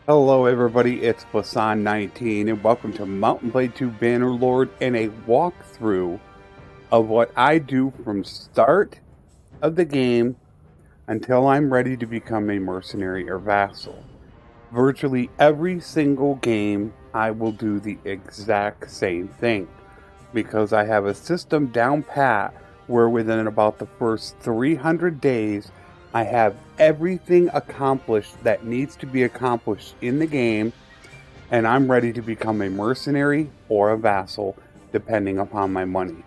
Hello everybody, it's Flesson19 and welcome to Mountain Blade 2 Bannerlord and a walkthrough of what I do from start of the game until I'm ready to become a mercenary or vassal. Virtually every single game I will do the exact same thing because I have a system down pat where within about the first 300 days I have everything accomplished that needs to be accomplished in the game, and I'm ready to become a mercenary or a vassal depending upon my money.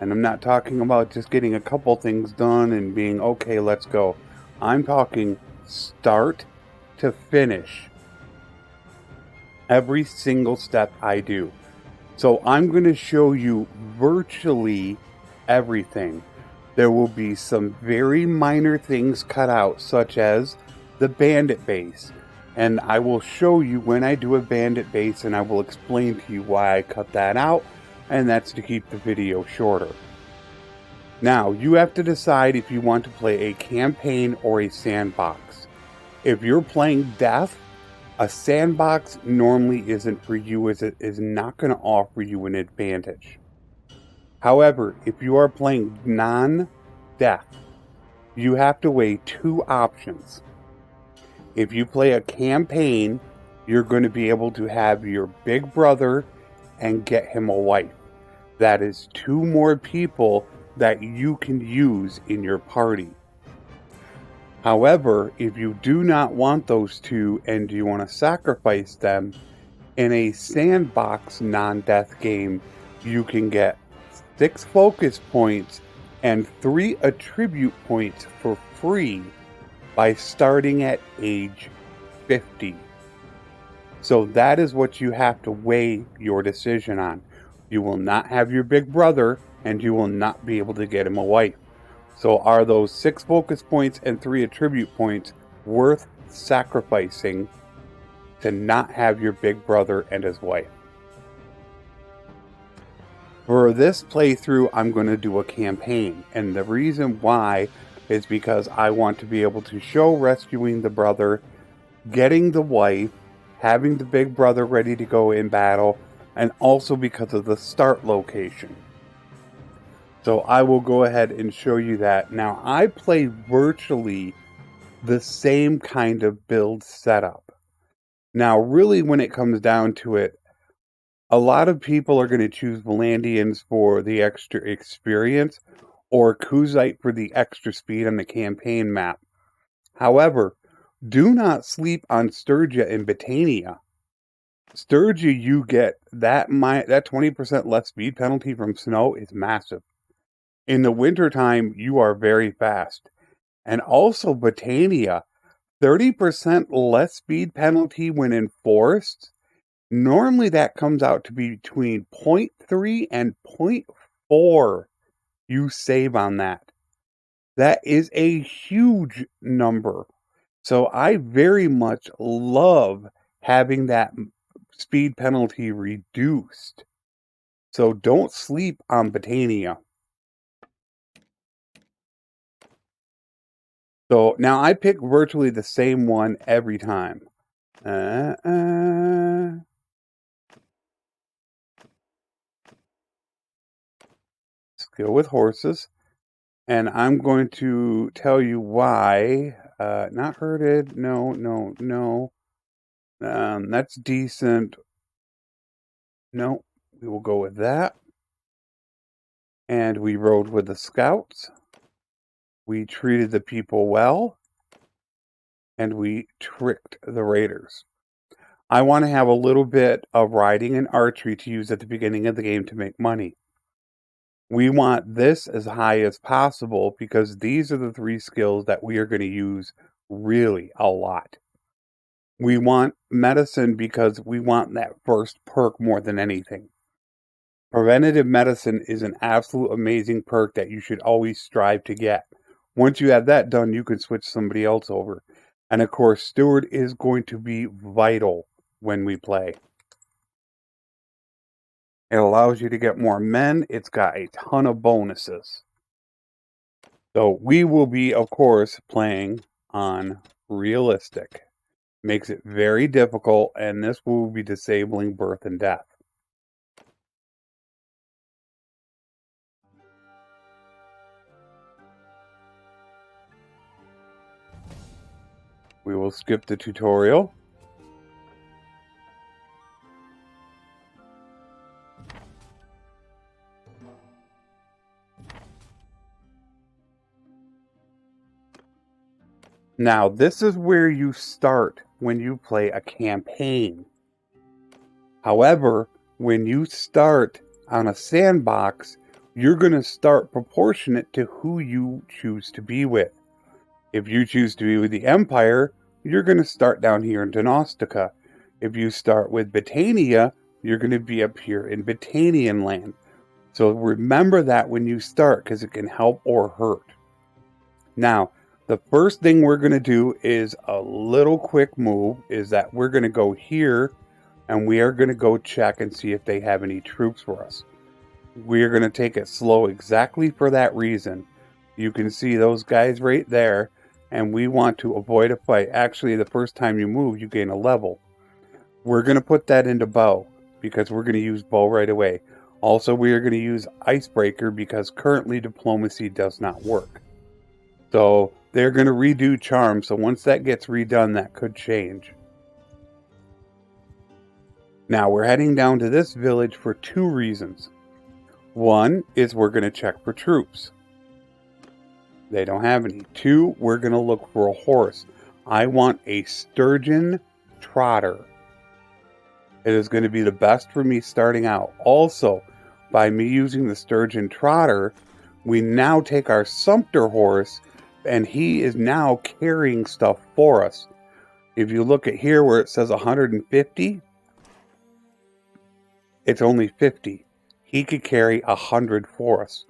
And I'm not talking about just getting a couple things done and being okay, let's go. I'm talking start to finish every single step I do. So I'm going to show you virtually everything. There will be some very minor things cut out, such as the bandit base. And I will show you when I do a bandit base, and I will explain to you why I cut that out, and that's to keep the video shorter. Now, you have to decide if you want to play a campaign or a sandbox. If you're playing Death, a sandbox normally isn't for you, as it is not going to offer you an advantage. However, if you are playing non-death, you have to weigh two options. If you play a campaign, you're going to be able to have your big brother and get him a wife. That is two more people that you can use in your party. However, if you do not want those two and you want to sacrifice them, in a sandbox non-death game, you can get 6 focus points and 3 attribute points for free by starting at age 50. So that is what you have to weigh your decision on. You will not have your big brother, and you will not be able to get him a wife. So are those 6 focus points and 3 attribute points worth sacrificing to not have your big brother and his wife? For this playthrough, I'm going to do a campaign, and the reason why is because I want to be able to show rescuing the brother, getting the wife, having the big brother ready to go in battle, and also because of the start location. So I will go ahead and show you that. Now, I play virtually the same kind of build setup. Now, really, when it comes down to it, a lot of people are going to choose Valandians for the extra experience or Kuzite for the extra speed on the campaign map. However, do not sleep on Sturgia and Botania. Sturgia, you get that 20% less speed penalty from snow is massive. In the wintertime, you are very fast. And also Botania, 30% less speed penalty when in forest. Normally that comes out to be between 0.3 and 0.4 you save on that. That is a huge number. So I very much love having that speed penalty reduced. So don't sleep on Botania. So now I pick virtually the same one every time. Let's go with horses. And I'm going to tell you why. Not herded. No. That's decent. No, we will go with that. And we rode with the scouts. We treated the people well. And we tricked the raiders. I want to have a little bit of riding and archery to use at the beginning of the game to make money. We want this as high as possible because these are the 3 skills that we are going to use really a lot. We want medicine because we want that first perk more than anything. Preventative medicine is an absolute amazing perk that you should always strive to get. Once you have that done, you can switch somebody else over. And of course, Steward is going to be vital when we play. It allows you to get more men. It's got a ton of bonuses. So we will be, of course, playing on realistic. Makes it very difficult, and this will be disabling birth and death. We will skip the tutorial. Now, this is where you start when you play a campaign. However, when you start on a sandbox, you're going to start proportionate to who you choose to be with. If you choose to be with the Empire, you're going to start down here in Donostica. If you start with Britannia, you're going to be up here in Britannian land. So remember that when you start, because it can help or hurt. Now, the first thing we're going to do is a little quick move, is that we're going to go here, and we are going to go check and see if they have any troops for us. We are going to take it slow exactly for that reason. You can see those guys right there, and we want to avoid a fight. Actually, the first time you move, you gain a level. We're going to put that into bow, because we're going to use bow right away. Also, we are going to use icebreaker, because currently diplomacy does not work. So they're going to redo charm, so once that gets redone, that could change. Now, we're heading down to this village for 2 reasons. One is we're going to check for troops. They don't have any. 2, we're going to look for a horse. I want a sturgeon trotter. It is going to be the best for me starting out. Also, by me using the sturgeon trotter, we now take our sumpter horse, and he is now carrying stuff for us. If you look at here where it says 150, it's only 50. He could carry 100 for us.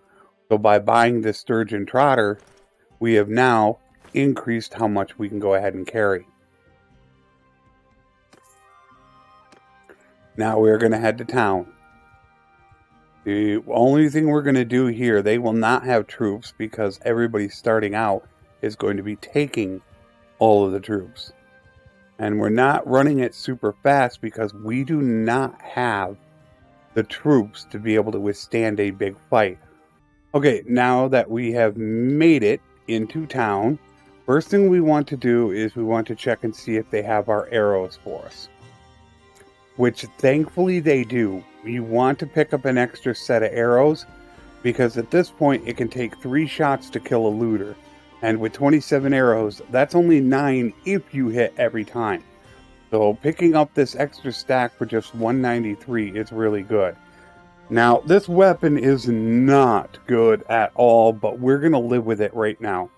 So by buying this sturgeon trotter, we have now increased how much we can go ahead and carry. Now we're going to head to town. The only thing we're going to do here, they will not have troops because everybody starting out is going to be taking all of the troops. And we're not running it super fast because we do not have the troops to be able to withstand a big fight. Okay, now that we have made it into town, first thing we want to do is we want to check and see if they have our arrows for us. Which thankfully they do. You want to pick up an extra set of arrows because at this point it can take 3 shots to kill a looter. And with 27 arrows, that's only 9 if you hit every time. So picking up this extra stack for just 193 is really good. Now, this weapon is not good at all, but we're going to live with it right now.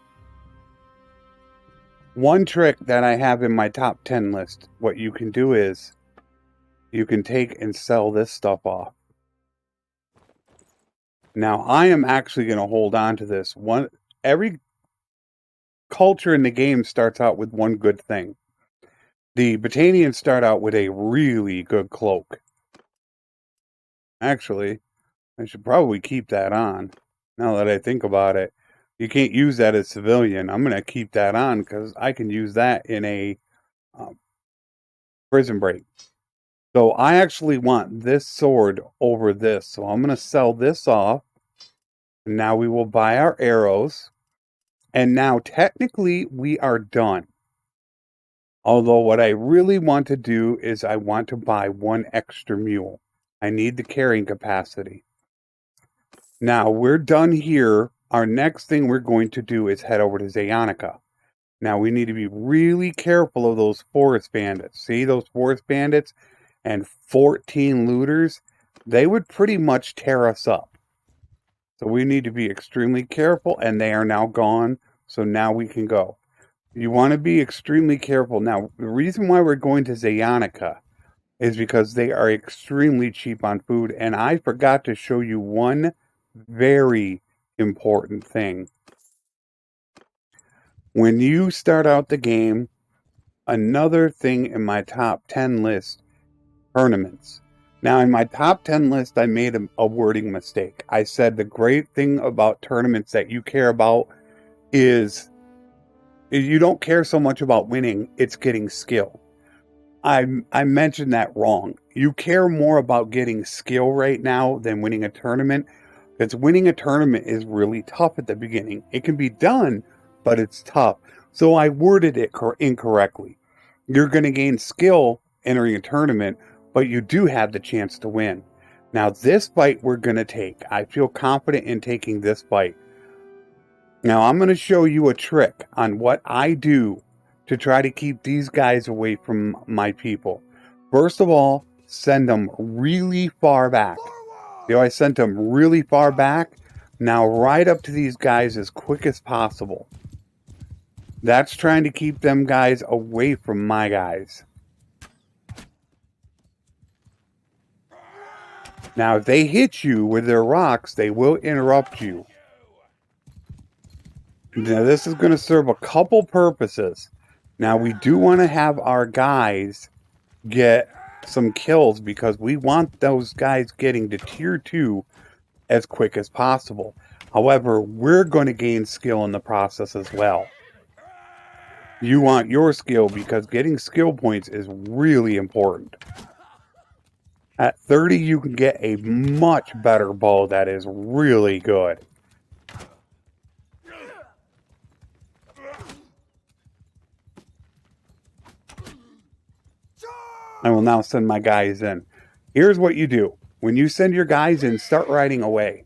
One trick that I have in my top 10 list, what you can do is you can take and sell this stuff off. Now, I am actually going to hold on to this. Every culture in the game starts out with one good thing. The Britannians start out with a really good cloak. Actually, I should probably keep that on, now that I think about it. You can't use that as civilian. I'm going to keep that on because I can use that in a prison break. So I actually want this sword over this. So I'm going to sell this off. Now we will buy our arrows. And now technically we are done. Although what I really want to do is I want to buy 1 extra mule. I need the carrying capacity. Now we're done here. Our next thing we're going to do is head over to Zayonica. Now we need to be really careful of those forest bandits. See those forest bandits and 14 looters? They would pretty much tear us up. So we need to be extremely careful, and they are now gone. So now we can go. You want to be extremely careful. Now, the reason why we're going to Zayonica is because they are extremely cheap on food. And I forgot to show you one very important thing. When you start out the game, another thing in my top 10 list, tournaments. Now, in my top 10 list, I made a wording mistake. I said the great thing about tournaments that you care about is you don't care so much about winning, it's getting skill. I mentioned that wrong. You care more about getting skill right now than winning a tournament. Because winning a tournament is really tough at the beginning. It can be done, but it's tough. So I worded it incorrectly. You're going to gain skill entering a tournament, but you do have the chance to win. Now, this fight we're going to take. I feel confident in taking this fight. Now, I'm going to show you a trick on what I do to try to keep these guys away from my people. First of all, send them really far back. You know, I sent them really far back. Now, right up to these guys as quick as possible. That's trying to keep them guys away from my guys. Now, if they hit you with their rocks, they will interrupt you. Now, this is going to serve a couple purposes. Now, we do want to have our guys get some kills because we want those guys getting to tier 2 as quick as possible. However, we're going to gain skill in the process as well. You want your skill because getting skill points is really important. At 30, you can get a much better bow that is really good. I will now send my guys in. Here's what you do. When you send your guys in, start riding away.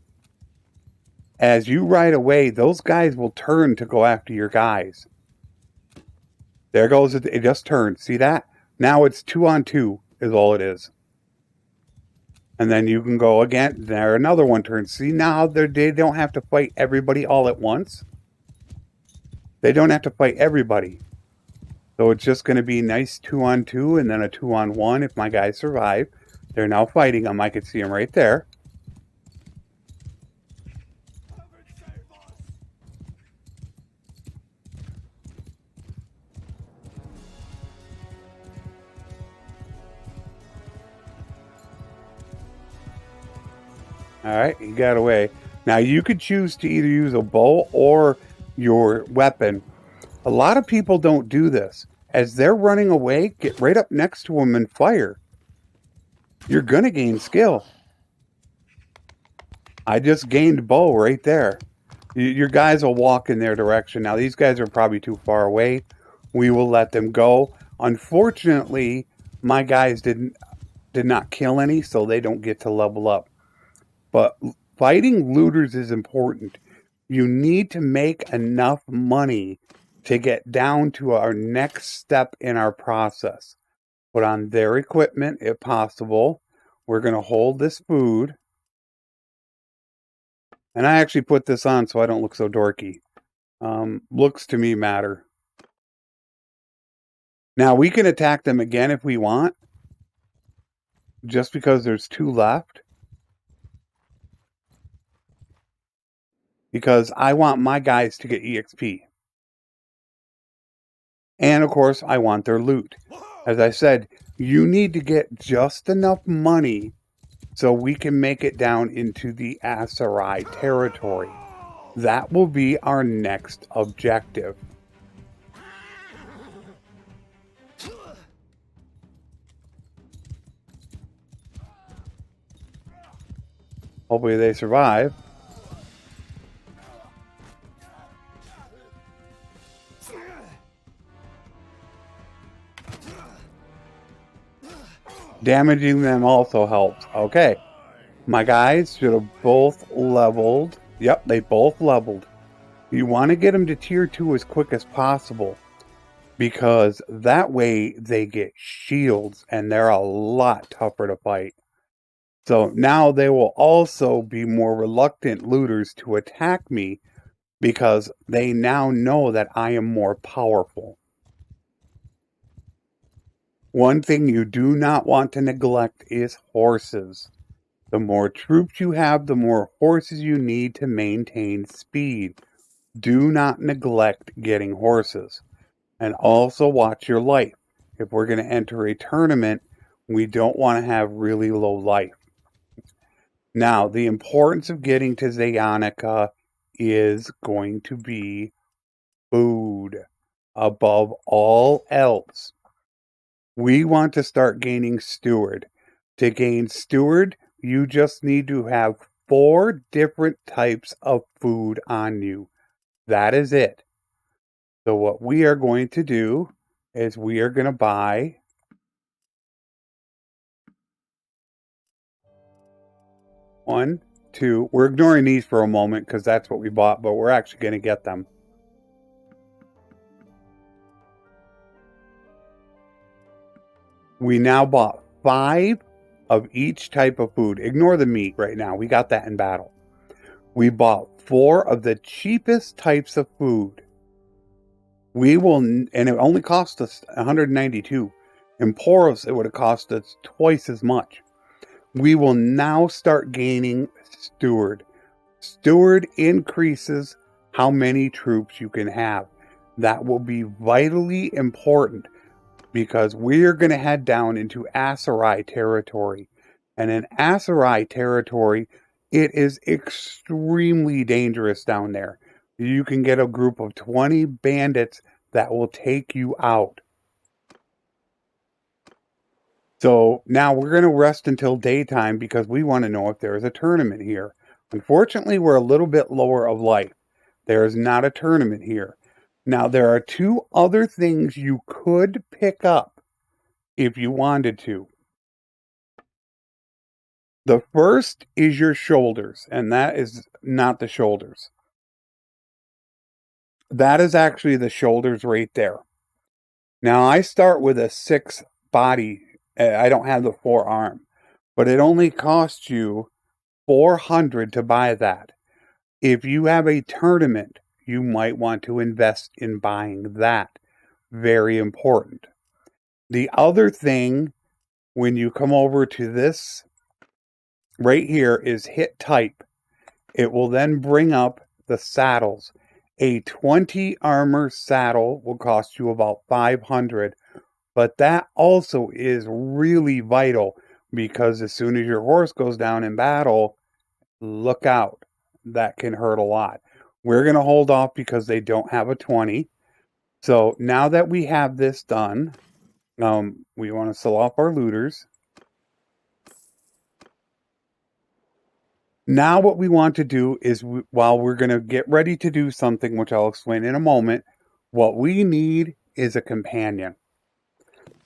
As you ride away, those guys will turn to go after your guys. There goes it. It just turned. See that? Now it's 2-on-2 is all it is. And then you can go again. There another one turns. See now they don't have to fight everybody all at once. They don't have to fight everybody. So it's just going to be nice 2-on-2 and then a 2-on-1 if my guys survive. They're now fighting them. I can see them right there. Alright, he got away. Now you could choose to either use a bow or your weapon. A lot of people don't do this. As they're running away, get right up next to them and fire. You're going to gain skill. I just gained bow right there. Your guys will walk in their direction. Now these guys are probably too far away. We will let them go. Unfortunately, my guys did not kill any, so they don't get to level up. But fighting looters is important. You need to make enough money to get down to our next step in our process. Put on their equipment if possible. We're going to hold this food. And I actually put this on so I don't look so dorky. Looks to me matter. Now we can attack them again if we want. Just because there's 2 left. Because I want my guys to get EXP. And of course, I want their loot. As I said, you need to get just enough money so we can make it down into the Aserai territory. That will be our next objective. Hopefully they survive. Damaging them also helps. Okay. My guys should have both leveled. Yep, they both leveled. You want to get them to tier 2 as quick as possible. Because that way they get shields and they're a lot tougher to fight. So now they will also be more reluctant looters to attack me because they now know that I am more powerful. One thing you do not want to neglect is horses. The more troops you have, the more horses you need to maintain speed. Do not neglect getting horses. And also watch your life. If we're going to enter a tournament, we don't want to have really low life. Now, the importance of getting to Zayanica is going to be food above all else. We want to start gaining Steward. To gain Steward, you just need to have 4 different types of food on you. That is it. So what we are going to do is we are going to buy 1, 2. We're ignoring these for a moment because that's what we bought, but we're actually going to get them. We now bought 5 of each type of food. Ignore the meat right now. We got that in battle. We bought 4 of the cheapest types of food. We will, and it only cost us 192. In Poros, it would have cost us twice as much. We will now start gaining Steward. Steward increases how many troops you can have. That will be vitally important because we're going to head down into Aserai territory. And in Aserai territory, it is extremely dangerous down there. You can get a group of 20 bandits that will take you out. So now we're going to rest until daytime because we want to know if there is a tournament here. Unfortunately, we're a little bit lower of life. There is not a tournament here. Now, there are 2 other things you could pick up if you wanted to. The first is your shoulders, and that is not the shoulders. That is actually the shoulders right there. Now, I start with a 6 body. I don't have the 4 arm, but it only costs you 400 to buy that. If you have a tournament, you might want to invest in buying that. Very important. The other thing, when you come over to this right here, is hit type. It will then bring up the saddles. A 20 armor saddle will cost you about 500, but that also is really vital because as soon as your horse goes down in battle, look out. That can hurt a lot. We're going to hold off because they don't have a 20. So now that we have this done, we want to sell off our looters. Now what we want to do is, while we're going to get ready to do something, which I'll explain in a moment, what we need is a companion.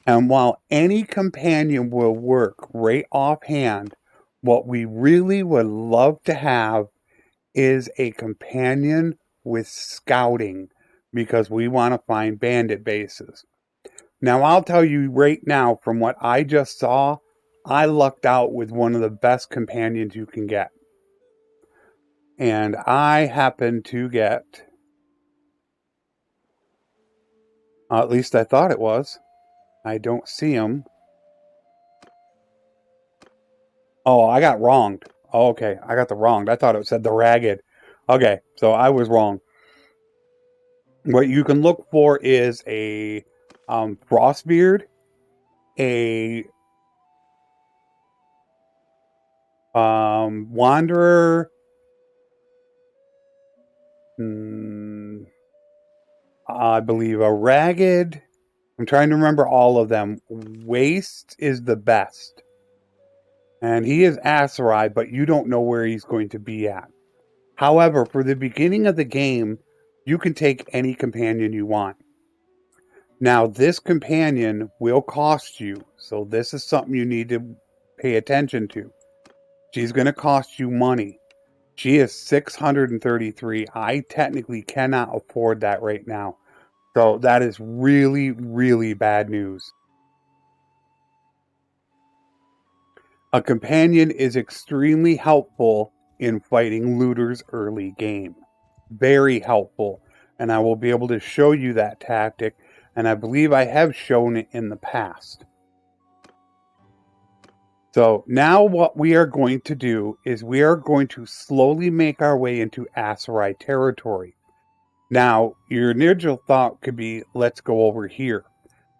And while any companion will work right offhand, what we really would love to have is a companion with scouting because we want to find bandit bases. Now, I'll tell you right now, from what I just saw, I lucked out with one of the best companions you can get. And I happened to get, at least I thought it was. I don't see him. Oh, I got wronged. Oh, okay, I got the wronged. I thought it said the ragged. Okay, so I was wrong. What you can look for is a Frostbeard, a Wanderer, I believe a Ragged. I'm trying to remember all of them. Waste is the best. And he is Aserai, but you don't know where he's going to be at. However, for the beginning of the game, you can take any companion you want. Now, this companion will cost you, so this is something you need to pay attention to. She's going to cost you money. She is 633. I technically cannot afford that right now. So that is really, really bad news. A companion is extremely helpful in fighting looters early game. Very helpful. And I will be able to show you that tactic. And I believe I have shown it in the past. So now what we are going to do is we are going to slowly make our way into Aserai territory. Now, your initial thought could be, let's go over here.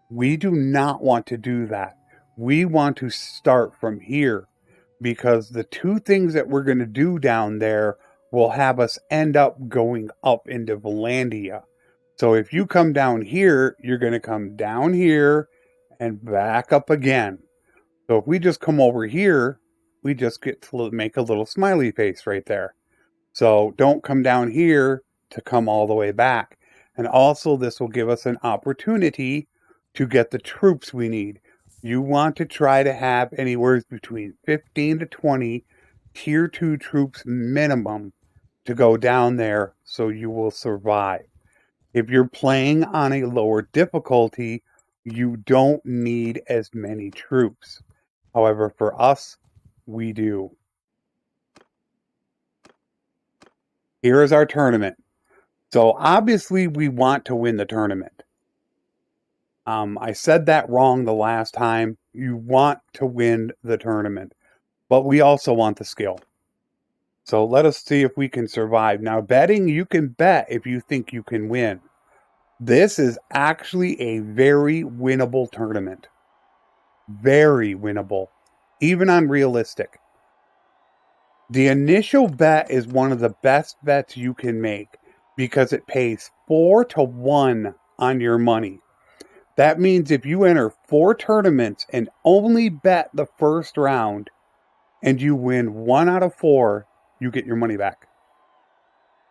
We do not want to do that. We want to start from here because the 2 things that we're going to do down there will have us end up going up into Valandia. So if you come down here, you're going to come down here and back up again. So if we just come over here, we just get to make a little smiley face right there. So don't come down here to come all the way back. And also this will give us an opportunity to get the troops we need. You want to try to have anywhere between 15 to 20 tier 2 troops minimum to go down there so you will survive. If you're playing on a lower difficulty, you don't need as many troops. However, for us, we do. Here is our tournament. So obviously we want to win the tournament. I said that wrong the last time. You want to win the tournament, but we also want the skill. So let us see if we can survive. Now, betting, you can bet if you think you can win. This is actually a very winnable tournament. Very winnable, even on realistic. The initial bet is one of the best bets you can make because it pays 4 to 1 on your money. That means if you enter 4 tournaments and only bet the first round and you win 1 out of 4, you get your money back.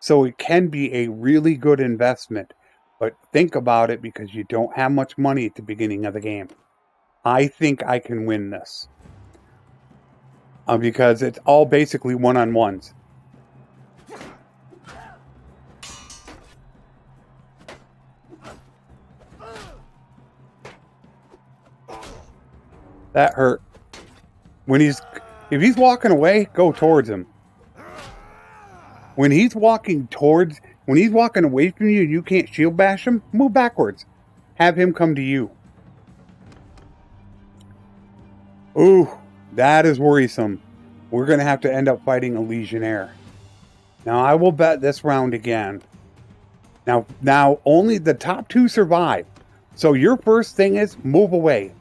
So it can be a really good investment, but think about it because you don't have much money at the beginning of the game. I think I can win this because it's all basically one-on-ones. That hurt. If he's walking away, go towards him. When he's walking away from you and you can't shield bash him, move backwards. Have him come to you. Ooh, that is worrisome. We're going to have to end up fighting a Legionnaire. Now, I will bet this round again. Now only the top 2 survive. So your first thing is move away.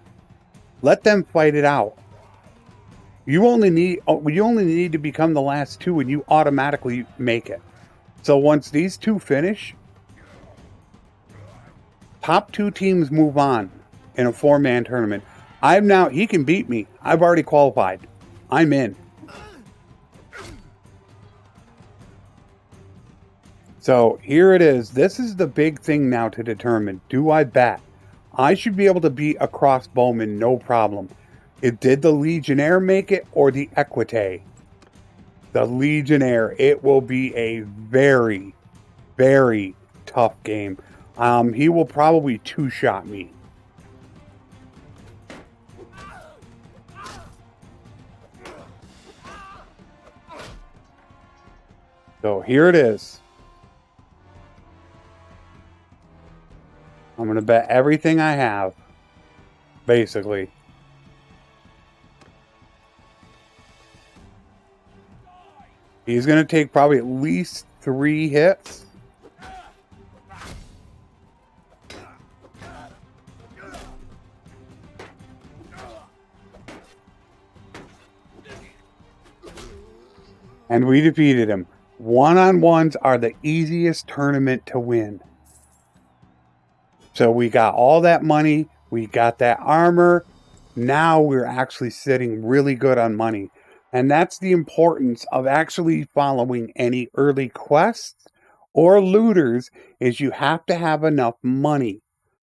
Let them fight it out. You only need to become the last 2 and you automatically make it. So once these 2 finish, top 2 teams move on in a 4-man tournament. He can beat me. I've already qualified. I'm in. So here it is. This is the big thing now to determine. Do I bet? I should be able to beat a crossbowman, no problem. Did the Legionnaire make it or the Equite? The Legionnaire. It will be a very, very tough game. He will probably 2-shot me. So here it is. I'm going to bet everything I have, basically. He's going to take probably at least 3 hits. And we defeated him. One-on-ones are the easiest tournament to win. So we got all that money. We got that armor. Now we're actually sitting really good on money. And that's the importance of actually following any early quests or looters is you have to have enough money.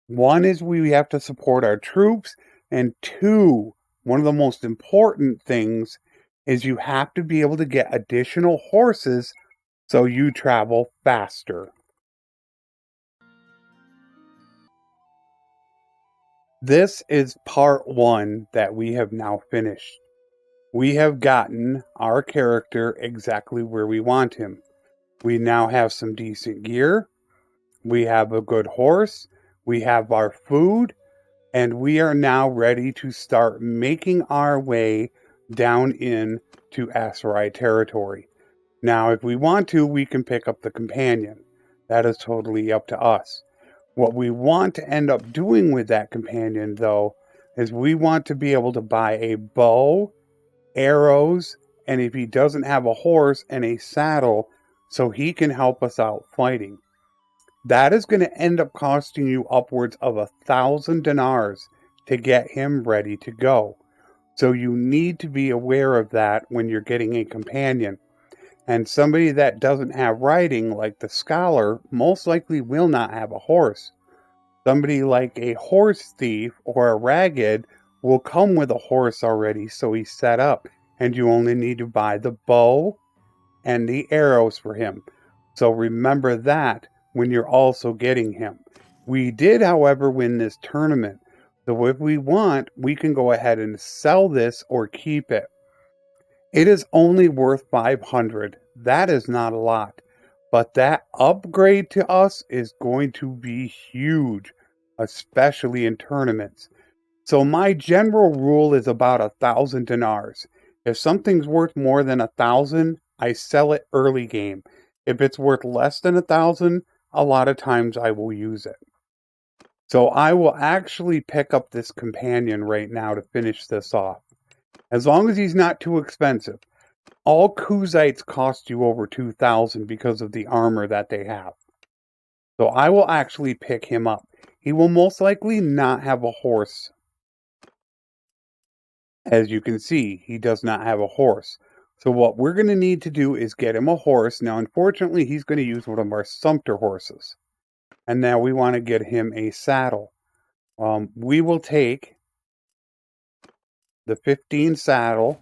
One is we have to support our troops. And 2, one of the most important things is you have to be able to get additional horses so you travel faster. This is part 1 that we have now finished. We have gotten our character exactly where we want him. We now have some decent gear. We have a good horse. We have our food. And we are now ready to start making our way down into Aserai territory. Now, if we want to, we can pick up the companion. That is totally up to us. What we want to end up doing with that companion, though, is we want to be able to buy a bow, arrows, and if he doesn't have a horse, and a saddle, so he can help us out fighting. That is going to end up costing you upwards of 1,000 dinars to get him ready to go. So you need to be aware of that when you're getting a companion. And somebody that doesn't have riding, like the scholar, most likely will not have a horse. Somebody like a horse thief or a ragged will come with a horse already, so he's set up, and you only need to buy the bow and the arrows for him. So remember that when you're also getting him. We did, however, win this tournament. So if we want, we can go ahead and sell this or keep it. It is only worth 500. That is not a lot. But that upgrade to us is going to be huge, especially in tournaments. So my general rule is about 1,000 dinars. If something's worth more than 1,000, I sell it early game. If it's worth less than 1,000, a lot of times I will use it. So I will actually pick up this companion right now to finish this off. As long as he's not too expensive. All Kuzites cost you over 2,000 because of the armor that they have. So I will actually pick him up. He will most likely not have a horse. As you can see, he does not have a horse. So what we're going to need to do is get him a horse. Now, unfortunately, he's going to use one of our sumpter horses. And now we want to get him a saddle. We will take the 15 saddle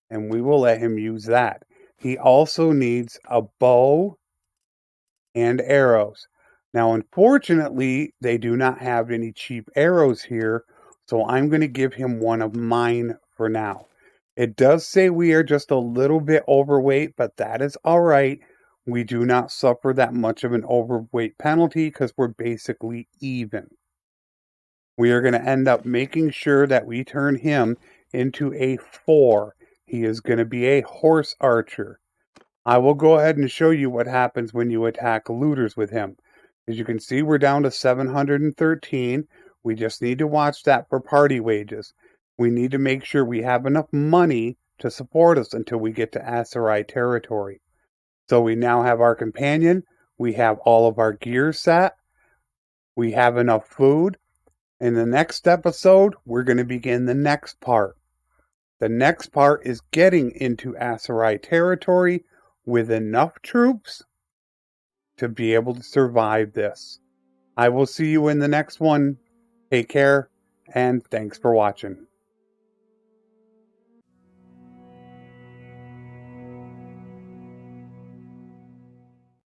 and we will let him use that. He also needs a bow and arrows. Now, unfortunately, they do not have any cheap arrows here, so I'm going to give him one of mine for now. It does say we are just a little bit overweight, but that is all right. We do not suffer that much of an overweight penalty because we're basically even. We are going to end up making sure that we turn him into a 4. He is going to be a horse archer. I will go ahead and show you what happens when you attack looters with him. As you can see, we're down to 713. We just need to watch that for party wages. We need to make sure we have enough money to support us until we get to Aserai territory. So we now have our companion. We have all of our gear set. We have enough food. In the next episode, we're going to begin the next part. The next part is getting into Aserai territory with enough troops to be able to survive this. I will see you in the next one. Take care, and thanks for watching.